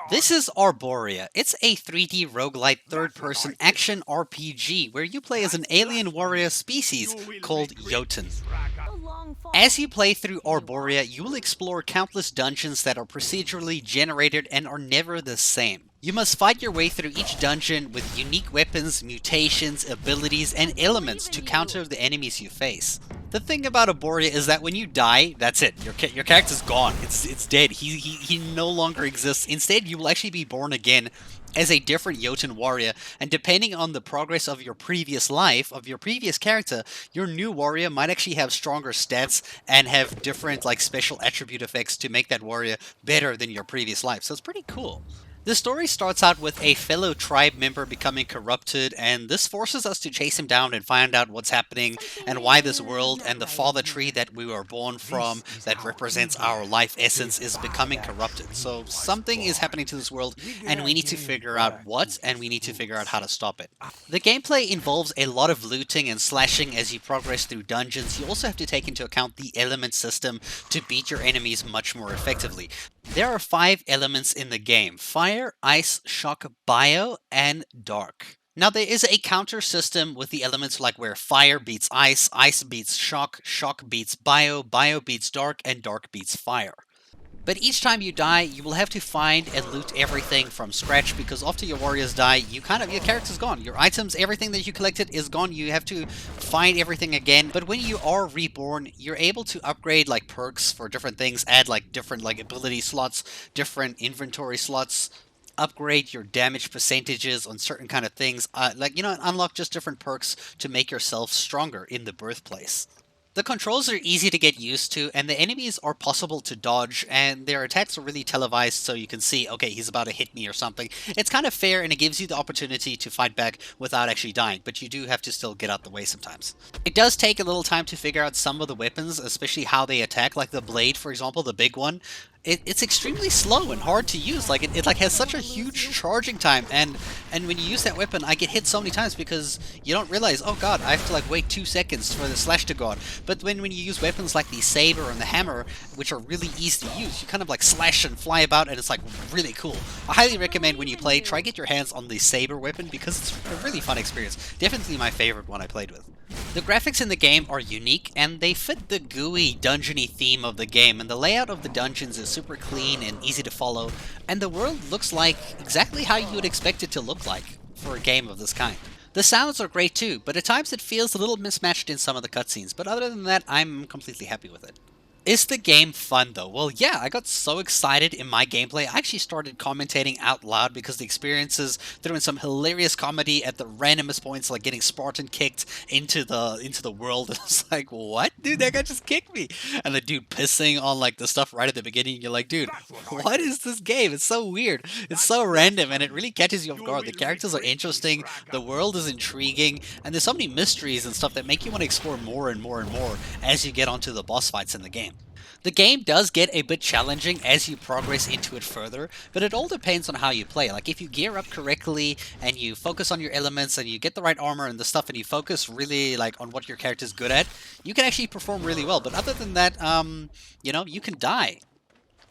This is Arboria. It's a 3D roguelite third-person action RPG where you play as an alien warrior species called Jotun. As you play through Arboria, you will explore countless dungeons that are procedurally generated and are never the same. You must fight your way through each dungeon with unique weapons, mutations, abilities, and elements to counter the enemies you face. The thing about Arboria is that when you die, that's it. Your character's gone. It's dead. He no longer exists. Instead, you will actually be born again as a different Jotun warrior, and depending on the progress of your previous life, of your previous character, your new warrior might actually have stronger stats and have different special attribute effects to make that warrior better than your previous life. So it's pretty cool. The story starts out with a fellow tribe member becoming corrupted, and this forces us to chase him down and find out what's happening and why this world and the father tree that we were born from, that represents our life essence, is becoming corrupted. So something is happening to this world, and we need to figure out what, and we need to figure out how to stop it. The gameplay involves a lot of looting and slashing as you progress through dungeons. You also have to take into account the element system to beat your enemies much more effectively. There are 5 elements in the game: fire, ice, shock, bio, and dark. Now there is a counter system with the elements like where fire beats ice beats shock, shock beats bio beats dark, and dark beats fire. But each time you die, you will have to find and loot everything from scratch, because after your warriors die, your character's gone. Your items, everything that you collected is gone. You have to find everything again. But when you are reborn, you're able to upgrade perks for different things, add different ability slots, different inventory slots, upgrade your damage percentages on certain kind of things, unlock just different perks to make yourself stronger in the birthplace. The controls are easy to get used to, and the enemies are possible to dodge, and their attacks are really televised, so you can see, okay, he's about to hit me or something. It's kind of fair, and it gives you the opportunity to fight back without actually dying, but you do have to still get out the way sometimes. It does take a little time to figure out some of the weapons, especially how they attack, like the blade, for example, the big one. It's extremely slow and hard to use. It has such a huge charging time, and when you use that weapon, I get hit so many times because you don't realize, oh god, I have to wait 2 seconds for the slash to go on. But when you use weapons like the saber and the hammer, which are really easy to use, you kind of slash and fly about, and it's really cool. I highly recommend when you play, try get your hands on the saber weapon because it's a really fun experience. Definitely my favorite one I played with. The graphics in the game are unique, and they fit the gooey, dungeony theme of the game, and the layout of the dungeons is super clean and easy to follow, and the world looks like exactly how you would expect it to look like for a game of this kind. The sounds are great too, but at times it feels a little mismatched in some of the cutscenes, but other than that, I'm completely happy with it. Is the game fun though? Well, yeah, I got so excited in my gameplay, I actually started commentating out loud because the experiences threw in some hilarious comedy at the randomest points, like getting Spartan kicked into the world. And I was like, what? Dude, that guy just kicked me. And the dude pissing on the stuff right at the beginning. You're like, dude, what is this game? It's so weird. It's so random, and it really catches you off guard. The characters are interesting, the world is intriguing, and there's so many mysteries and stuff that make you want to explore more and more and more as you get onto the boss fights in the game. The game does get a bit challenging as you progress into it further, but it all depends on how you play. If you gear up correctly and you focus on your elements and you get the right armor and the stuff and you focus really on what your character's good at, you can actually perform really well. But other than that, you can die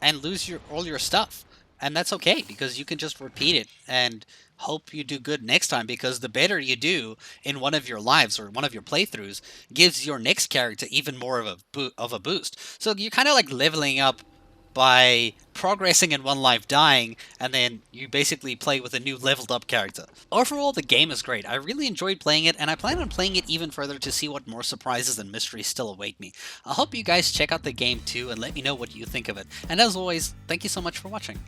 and lose all your stuff. And that's okay, because you can just repeat it and hope you do good next time, because the better you do in one of your lives or one of your playthroughs gives your next character even more of a boost. So you're kind of leveling up by progressing in one life, dying, and then you basically play with a new leveled up character. Overall, the game is great. I really enjoyed playing it, and I plan on playing it even further to see what more surprises and mysteries still await me. I hope you guys check out the game too and let me know what you think of it. And as always, thank you so much for watching.